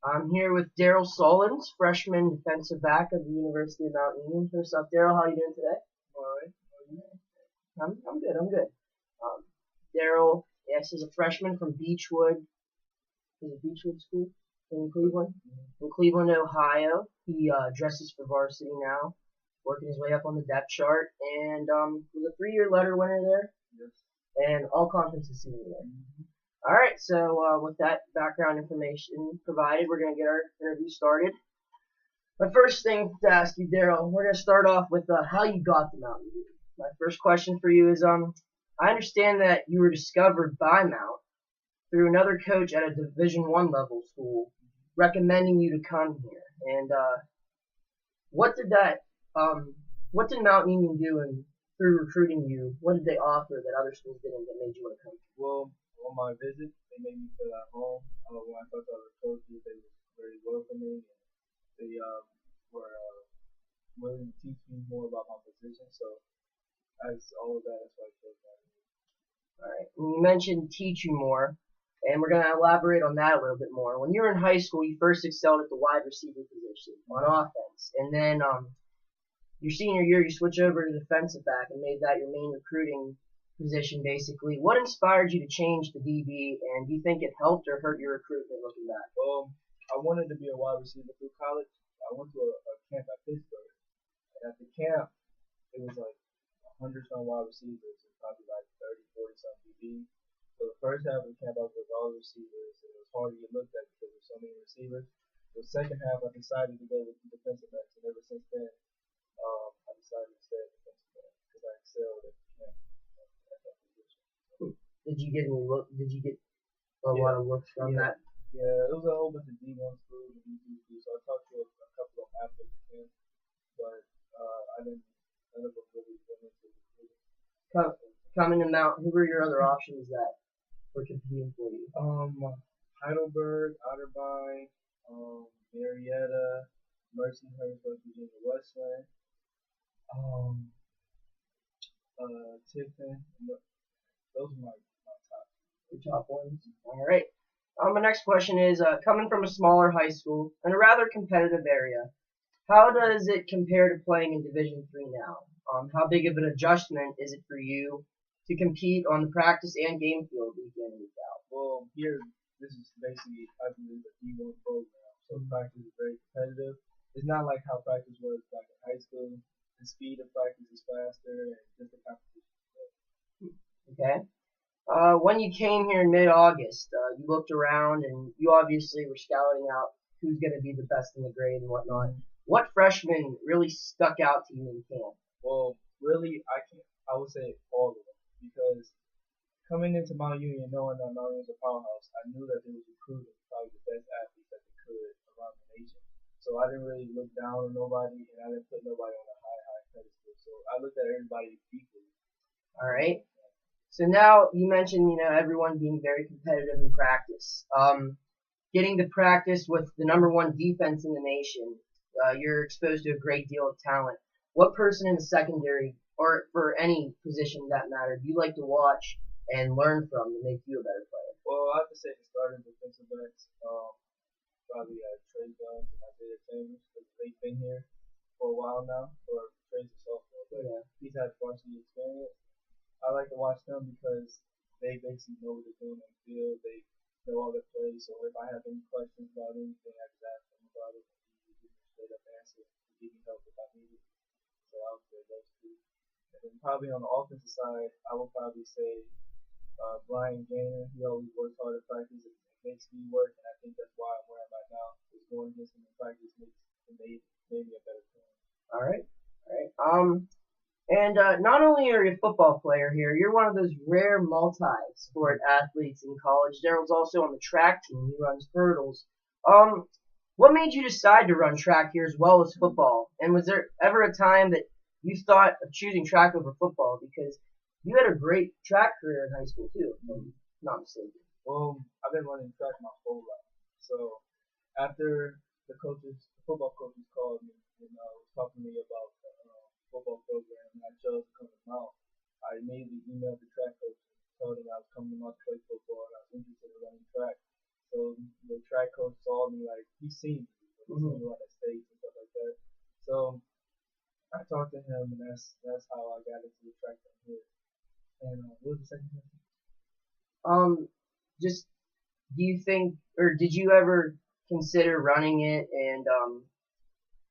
I'm here with Darrell Sullins, freshman defensive back of the University of Mount Union. What's up, Darrell? How are you doing today? All right. I'm good. I'm good. Um, Darrell, yes, is a freshman from Beechwood. Is it Beechwood School in Cleveland? In Cleveland, Ohio. He dresses for varsity now, working his way up on the depth chart, and was a three-year letter winner there, Yes. and all conferences senior there. Mm-hmm. All right, so with that background information provided, we're going to get our interview started. My first thing to ask you, Darrell, we're going to start off with how you got to Mountain View. My first question for you is, I understand that you were discovered by Mount through another coach at a Division I level school, recommending you to come here. And what did that, what did Mount Union do, and through recruiting you, what did they offer that other schools didn't that made you want to come? Well, on my visit, they made me feel at home. When I talked to other coaches, they were very welcoming. And they were willing to teach me more about my position. So, as all of that, that's why I chose that. All right. You mentioned teach you more, and we're going to elaborate on that a little bit more. When you were in high school, you first excelled at the wide receiver position on offense, and then your senior year, you switch over to defensive back and made that your main recruiting position, basically. What inspired you to change the DB, and do you think it helped or hurt your recruitment looking back? I wanted to be a wide receiver through college. I went to a camp at Pittsburgh, and at the camp, it was like 100-some wide receivers and probably like 30, 40-some DB. So the first half of the camp, I was with all the receivers, and it was hard to get looked at because there's so many receivers. The second half, I decided to go with the defensive backs, and ever since then, I decided to stay at defensive back because I excelled at the camp at that position. Did you get any look? Did you get a Yeah, lot of looks from yeah, that? yeah. It was a whole bunch of D1 schools and D2 schools, so I talked to a couple of them after the camp, but I didn't. None of them really went into recruiting. Coming to Mount, who were your other options that were competing for you? Heidelberg, Otterbein, Marietta, Mercyhurst, West Virginia, Westland, um, Tiffin. Those are my top. The top ones. All right. My next question is, coming from a smaller high school in a rather competitive area, how does it compare to playing in Division III now? How big of an adjustment is it for you to compete on the practice and game field week in and week out? Well, here, this is basically, I believe, a D1 program, so practice is very competitive. It's not like how practice was back in high school. The speed of practice is faster, and just the competition. Okay. When you came here in mid-August, you looked around and you obviously were scouting out who's going to be the best in the grade and whatnot. What freshman really stuck out to you in camp? Well, really, I would say all of them because coming into Mount Union, knowing that Mount Union is a powerhouse, I knew that they was recruiting probably the best athletes that they could around the nation. So I didn't really look down on nobody, and I didn't put nobody on a high pedestal. So I looked at everybody equally. All right. So now you mentioned, everyone being very competitive in practice. Getting to practice with the number one defense in the nation, you're exposed to a great deal of talent. What person in the secondary, or for any position that matter, do you like to watch and learn from to make you a better player? Well, I have to say the starting defensive backs, probably Trey Jones and Isaiah Chambers, because they've been here for a while now, or Trey's a sophomore, but Yeah. he's had varsity experience. I like to watch them because they basically know what they're doing on the field. They know all their plays. So if I have any questions about anything, I just ask them about it. And he gives me a straight up answer to give me help if I need it. So I would say those two. And then probably on the offensive side, I would probably say Brian Gaynor. He always works hard at practice. It makes me work, and I think that's why I'm where I'm at now. Is going against him in practice made me a better player. All right. All right. And not only are you a football player here, you're one of those rare multi-sport athletes in college. Darrell's also on the track team. He runs hurdles. What made you decide to run track here as well as football? And was there ever a time that you thought of choosing track over football? Because you had a great track career in high school too, if I'm not mistaken. Well, I've been running track my whole life. So after the football coaches called me and was talking to me about the football program, and I chose to come to Mount. I immediately emailed the track coach and told him I was coming to Mount to play football and I was interested in running track. So the track coach saw me, like, he's seen me. He's seen me on the stage and stuff like that. So I talked to him, and that's how I got into the track thing here. And what was the second question? Just do you think, or did you ever consider running it? And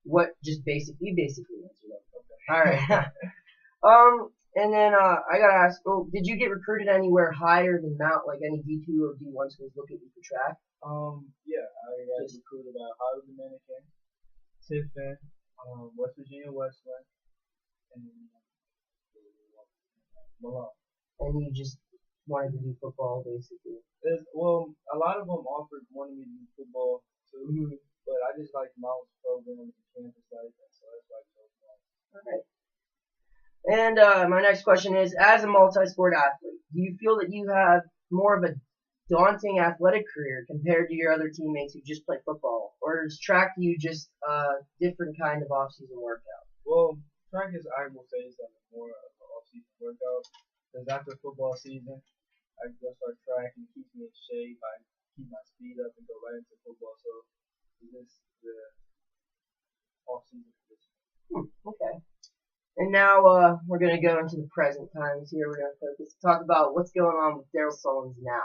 what? Just you basically answered that. Okay. All right. And then I gotta ask, did you get recruited anywhere higher than Mount, like any D2 or D1 schools look at you for track? Yeah, I got recruited by Ohio Dominican, Tiffin, West Virginia Westland, and Malone. And you just wanted to do football, basically. Well, a lot of them wanted me to do football too, but I just like Mount's program and campus like that, so that's why I chose Mount. All right. And my next question is, as a multi-sport athlete, do you feel that you have more of a daunting athletic career compared to your other teammates who just play football? Or is track to you just a different kind of off-season workout? Well, track is, I will say, is like more of an off-season workout. Because after football season, I go start track and it keeps me in shape. I keep my speed up and go right into football. So this is the off-season position. Okay. And now we're going to go into the present times here. We're going to talk about what's going on with Darrell Sullins now.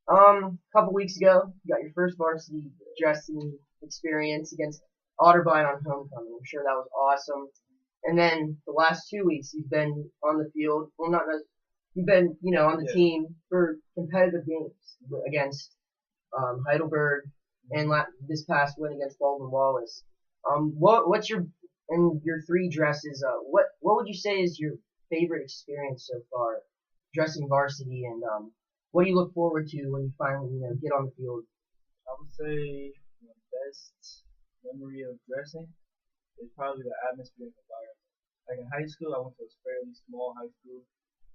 A couple weeks ago, you got your first varsity dressing experience against Otterbein on homecoming. I'm sure that was awesome. And then the last 2 weeks, you've been on the field. Well, you've been, on the team for competitive games against Heidelberg and this past win against Baldwin Wallace. What's your three dresses? What would you say is your favorite experience so far, dressing varsity, and what do you look forward to when you finally get on the field? I would say my best memory of dressing is probably the atmosphere and environment. Like in high school, I went to a fairly small high school,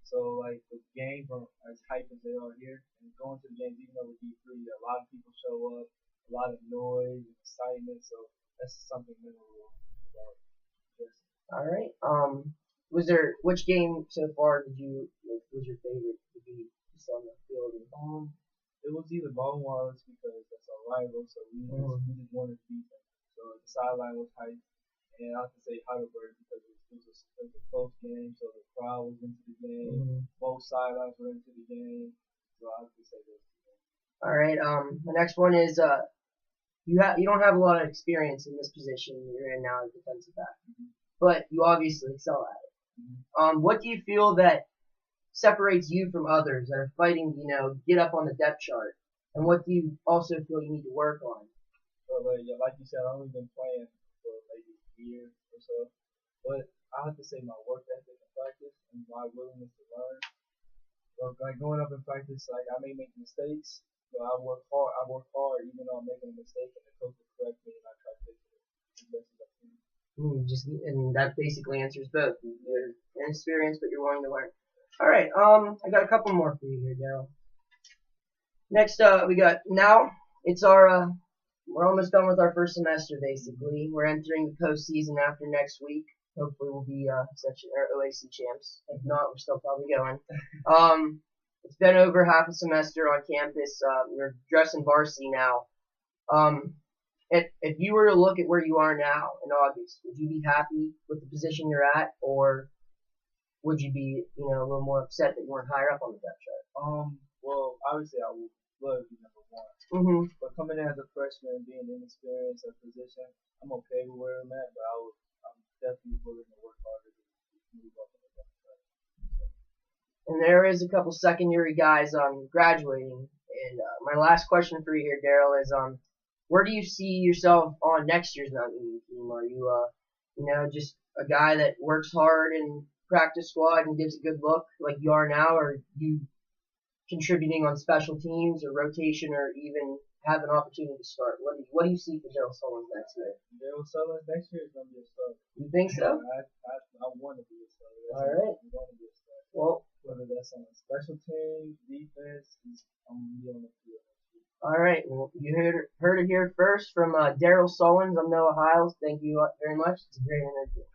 so like the games are as hype as they are here, and going to the games, even though we're D3, a lot of people show up, a lot of noise and excitement, so that's something memorable about dressing. All right. Which game so far was your favorite to be just on the field? It was either Baldwin Wallace because that's our rival, so we just wanted to beat them. So the sideline was hype, and I have to say Heidelberg because it was a close game, so the crowd was into the game, both sidelines were into the game, so I have to say those two games. All right. The next one is you don't have a lot of experience in this position you're in now as defensive back, but you obviously excel at it. What do you feel that separates you from others that are fighting, get up on the depth chart? And what do you also feel you need to work on? Well, like you said, I've only been playing for maybe a year or so, but I have to say my work ethic in practice and my willingness to learn. So like going up in practice, like I may make mistakes, but I work hard even though I'm making a mistake, and the coach will correct me, and I try to fix it as best as I can. And that basically answers both. You're inexperienced, but you're willing to learn. All right. I got a couple more for you here, Darrell. Next, we got now. It's we're almost done with our first semester. Basically, we're entering the postseason after next week. Hopefully, we'll be section or OAC champs. If not, we're still probably going. It's been over half a semester on campus. You're dressing varsity now. If you were to look at where you are now in August, would you be happy with the position you're at, or would you be, a little more upset that you weren't higher up on the depth chart? Well, obviously I would love to be number 1. But coming in as a freshman and being inexperienced at position, I'm okay with where I'm at, but I'm definitely willing to work harder to move up on the depth chart. And there is a couple secondary guys graduating. And my last question for you here, Darrell, is where do you see yourself on next year's Mountain Union team? Are you, just a guy that works hard in practice squad and gives a good look like you are now, or are you contributing on special teams or rotation, or even have an opportunity to start? What do you see for Darrell Sullins next year? Darrell Sullins next year is going to be a starter. You think so? I want to be a starter. All right. I want to be a starter. Well, whether that's on a special team, defense, I'm going to be on the field. All right. Well, you heard it here first from Darrell Sullins. I'm Noah Hiles. Thank you very much. It's a great interview.